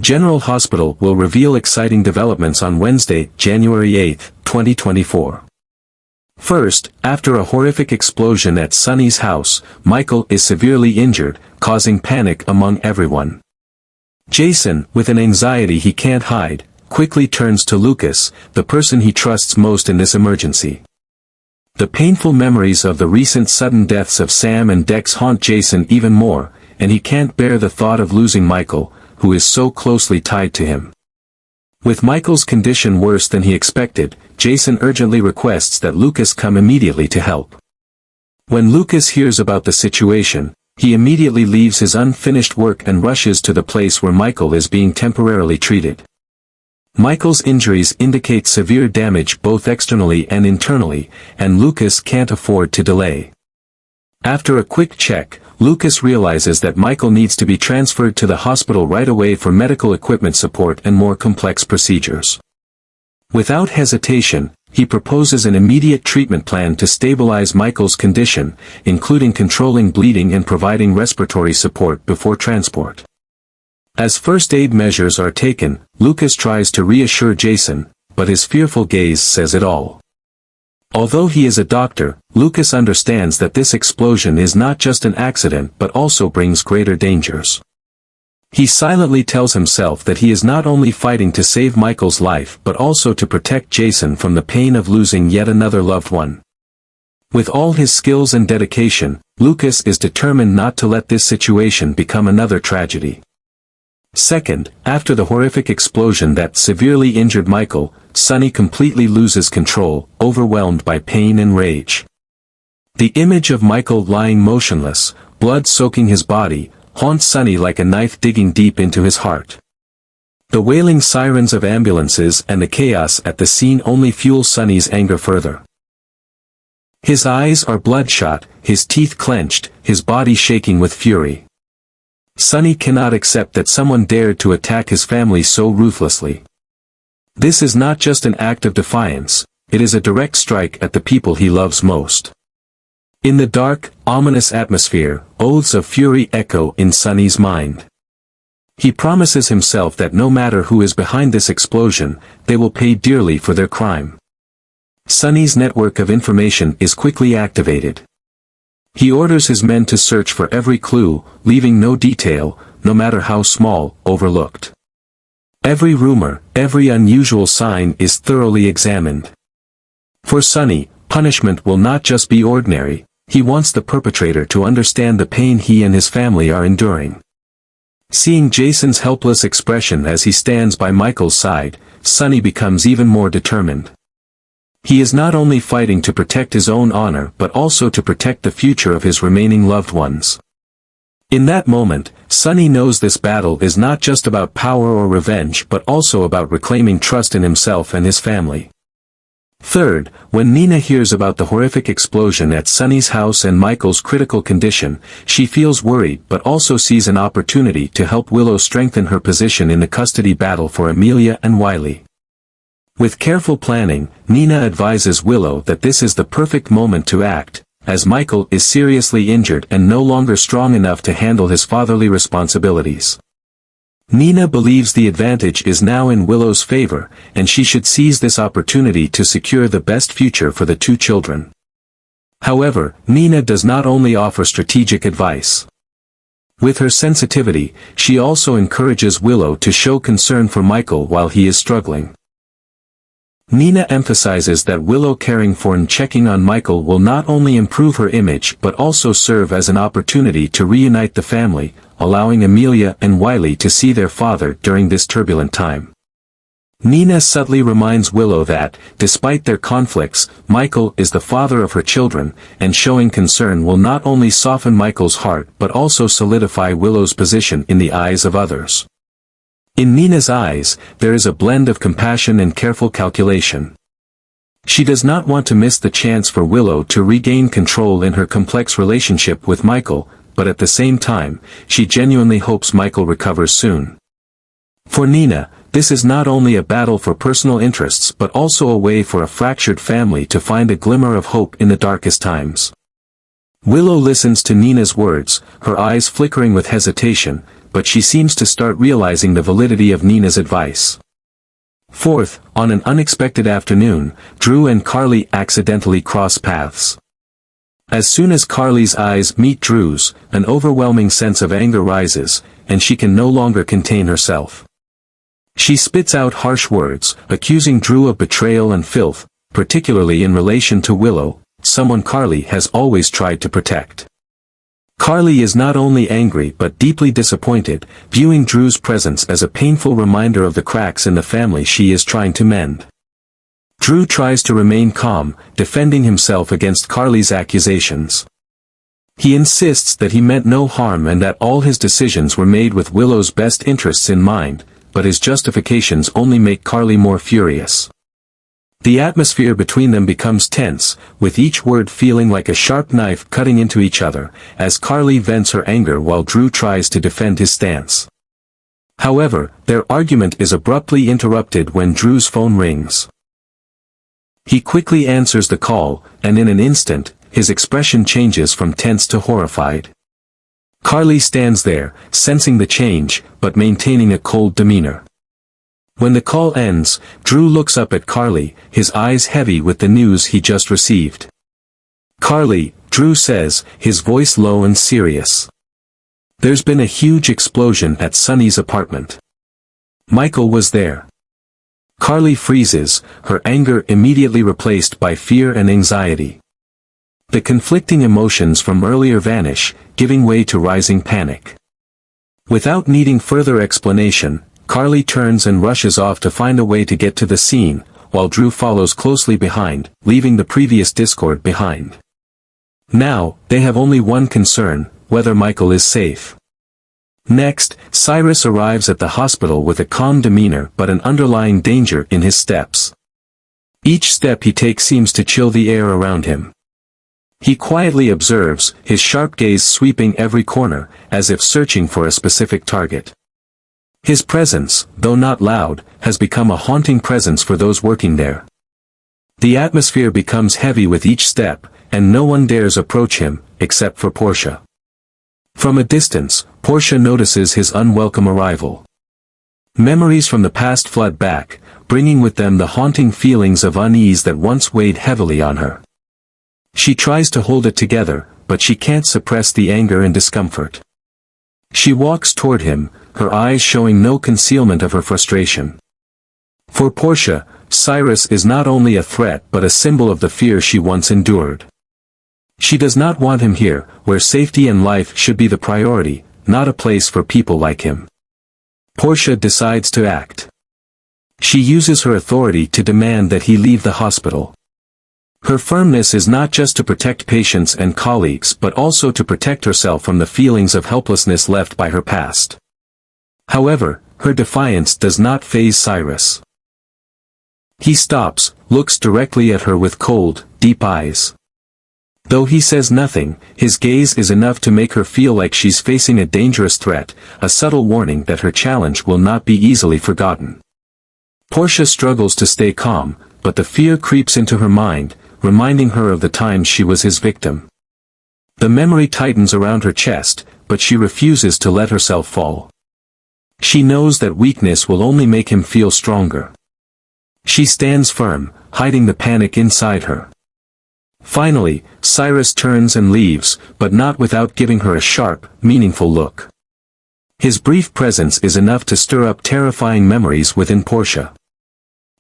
General Hospital will reveal exciting developments on Wednesday, January 8, 2024. First, after a horrific explosion at Sonny's house, Michael is severely injured, causing panic among everyone. Jason, with an anxiety he can't hide, quickly turns to Lucas, the person he trusts most in this emergency. The painful memories of the recent sudden deaths of Sam and Dex haunt Jason even more, and he can't bear the thought of losing Michael, who is so closely tied to him. With Michael's condition worse than he expected, Jason urgently requests that Lucas come immediately to help. When Lucas hears about the situation, he immediately leaves his unfinished work and rushes to the place where Michael is being temporarily treated. Michael's injuries indicate severe damage both externally and internally, and Lucas can't afford to delay. After a quick check, Lucas realizes that Michael needs to be transferred to the hospital right away for medical equipment support and more complex procedures. Without hesitation, he proposes an immediate treatment plan to stabilize Michael's condition, including controlling bleeding and providing respiratory support before transport. As first aid measures are taken, Lucas tries to reassure Jason, but his fearful gaze says it all. Although he is a doctor, Lucas understands that this explosion is not just an accident but also brings greater dangers. He silently tells himself that he is not only fighting to save Michael's life but also to protect Jason from the pain of losing yet another loved one. With all his skills and dedication, Lucas is determined not to let this situation become another tragedy. Second, after the horrific explosion that severely injured Michael, Sonny completely loses control, overwhelmed by pain and rage. The image of Michael lying motionless, blood soaking his body, haunts Sonny like a knife digging deep into his heart. The wailing sirens of ambulances and the chaos at the scene only fuel Sonny's anger further. His eyes are bloodshot, his teeth clenched, his body shaking with fury. Sonny cannot accept that someone dared to attack his family so ruthlessly. This is not just an act of defiance, it is a direct strike at the people he loves most. In the dark, ominous atmosphere, oaths of fury echo in Sonny's mind. He promises himself that no matter who is behind this explosion, they will pay dearly for their crime. Sonny's network of information is quickly activated. He orders his men to search for every clue, leaving no detail, no matter how small, overlooked. Every rumor, every unusual sign is thoroughly examined. For Sonny, punishment will not just be ordinary, he wants the perpetrator to understand the pain he and his family are enduring. Seeing Jason's helpless expression as he stands by Michael's side, Sonny becomes even more determined. He is not only fighting to protect his own honor but also to protect the future of his remaining loved ones. In that moment, Sonny knows this battle is not just about power or revenge but also about reclaiming trust in himself and his family. Third, when Nina hears about the horrific explosion at Sonny's house and Michael's critical condition, she feels worried but also sees an opportunity to help Willow strengthen her position in the custody battle for Amelia and Wiley. With careful planning, Nina advises Willow that this is the perfect moment to act, as Michael is seriously injured and no longer strong enough to handle his fatherly responsibilities. Nina believes the advantage is now in Willow's favor, and she should seize this opportunity to secure the best future for the two children. However, Nina does not only offer strategic advice. With her sensitivity, she also encourages Willow to show concern for Michael while he is struggling. Nina emphasizes that Willow caring for and checking on Michael will not only improve her image but also serve as an opportunity to reunite the family, allowing Amelia and Wiley to see their father during this turbulent time. Nina subtly reminds Willow that, despite their conflicts, Michael is the father of her children, and showing concern will not only soften Michael's heart but also solidify Willow's position in the eyes of others. In Nina's eyes, there is a blend of compassion and careful calculation. She does not want to miss the chance for Willow to regain control in her complex relationship with Michael, but at the same time, she genuinely hopes Michael recovers soon. For Nina, this is not only a battle for personal interests but also a way for a fractured family to find a glimmer of hope in the darkest times. Willow listens to Nina's words, her eyes flickering with hesitation, but she seems to start realizing the validity of Nina's advice. Fourth, on an unexpected afternoon, Drew and Carly accidentally cross paths. As soon as Carly's eyes meet Drew's, an overwhelming sense of anger rises, and she can no longer contain herself. She spits out harsh words, accusing Drew of betrayal and filth, particularly in relation to Willow, someone Carly has always tried to protect. Carly is not only angry but deeply disappointed, viewing Drew's presence as a painful reminder of the cracks in the family she is trying to mend. Drew tries to remain calm, defending himself against Carly's accusations. He insists that he meant no harm and that all his decisions were made with Willow's best interests in mind, but his justifications only make Carly more furious. The atmosphere between them becomes tense, with each word feeling like a sharp knife cutting into each other, as Carly vents her anger while Drew tries to defend his stance. However, their argument is abruptly interrupted when Drew's phone rings. He quickly answers the call, and in an instant, his expression changes from tense to horrified. Carly stands there, sensing the change, but maintaining a cold demeanor. When the call ends, Drew looks up at Carly, his eyes heavy with the news he just received. "Carly," Drew says, his voice low and serious. "There's been a huge explosion at Sonny's apartment. Michael was there." Carly freezes, her anger immediately replaced by fear and anxiety. The conflicting emotions from earlier vanish, giving way to rising panic. Without needing further explanation, Carly turns and rushes off to find a way to get to the scene, while Drew follows closely behind, leaving the previous discord behind. Now, they have only one concern, whether Michael is safe. Next, Cyrus arrives at the hospital with a calm demeanor but an underlying danger in his steps. Each step he takes seems to chill the air around him. He quietly observes, his sharp gaze sweeping every corner, as if searching for a specific target. His presence, though not loud, has become a haunting presence for those working there. The atmosphere becomes heavy with each step, and no one dares approach him, except for Portia. From a distance, Portia notices his unwelcome arrival. Memories from the past flood back, bringing with them the haunting feelings of unease that once weighed heavily on her. She tries to hold it together, but she can't suppress the anger and discomfort. She walks toward him, her eyes showing no concealment of her frustration. For Portia, Cyrus is not only a threat but a symbol of the fear she once endured. She does not want him here, where safety and life should be the priority, not a place for people like him. Portia decides to act. She uses her authority to demand that he leave the hospital. Her firmness is not just to protect patients and colleagues but also to protect herself from the feelings of helplessness left by her past. However, her defiance does not faze Cyrus. He stops, looks directly at her with cold, deep eyes. Though he says nothing, his gaze is enough to make her feel like she's facing a dangerous threat, a subtle warning that her challenge will not be easily forgotten. Portia struggles to stay calm, but the fear creeps into her mind, reminding her of the times she was his victim. The memory tightens around her chest, but she refuses to let herself fall. She knows that weakness will only make him feel stronger. She stands firm, hiding the panic inside her. Finally, Cyrus turns and leaves, but not without giving her a sharp, meaningful look. His brief presence is enough to stir up terrifying memories within Portia.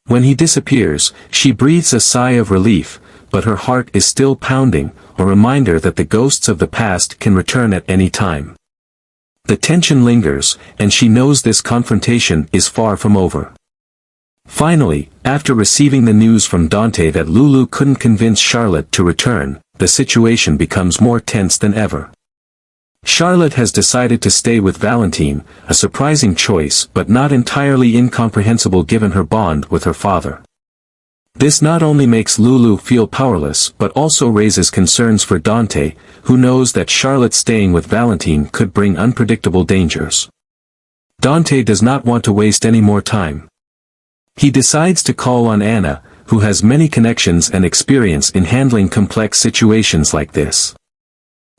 When he disappears, she breathes a sigh of relief, but her heart is still pounding, a reminder that the ghosts of the past can return at any time. The tension lingers, and she knows this confrontation is far from over. Finally, after receiving the news from Dante that Lulu couldn't convince Charlotte to return, the situation becomes more tense than ever. Charlotte has decided to stay with Valentine, a surprising choice but not entirely incomprehensible given her bond with her father. This not only makes Lulu feel powerless but also raises concerns for Dante, who knows that Charlotte staying with Valentine could bring unpredictable dangers. Dante does not want to waste any more time. He decides to call on Anna, who has many connections and experience in handling complex situations like this.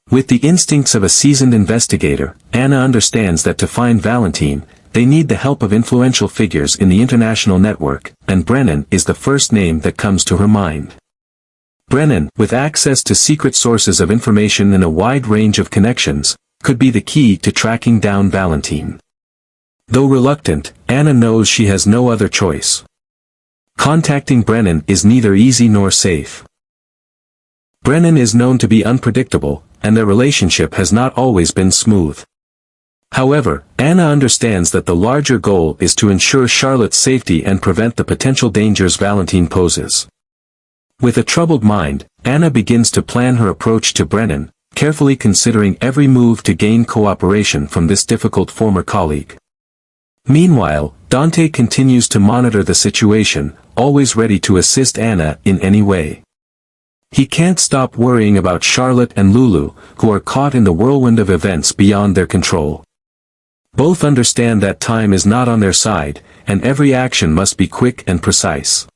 With the instincts of a seasoned investigator, Anna understands that to find Valentine, they need the help of influential figures in the international network, and Brennan is the first name that comes to her mind. Brennan, with access to secret sources of information and a wide range of connections, could be the key to tracking down Valentine. Though reluctant, Anna knows she has no other choice. Contacting Brennan is neither easy nor safe. Brennan is known to be unpredictable, and their relationship has not always been smooth. However, Anna understands that the larger goal is to ensure Charlotte's safety and prevent the potential dangers Valentine poses. With a troubled mind, Anna begins to plan her approach to Brennan, carefully considering every move to gain cooperation from this difficult former colleague. Meanwhile, Dante continues to monitor the situation, always ready to assist Anna in any way. He can't stop worrying about Charlotte and Lulu, who are caught in the whirlwind of events beyond their control. Both understand that time is not on their side, and every action must be quick and precise.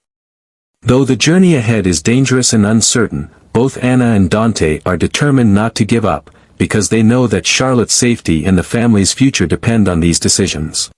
Though the journey ahead is dangerous and uncertain, both Anna and Dante are determined not to give up, because they know that Charlotte's safety and the family's future depend on these decisions.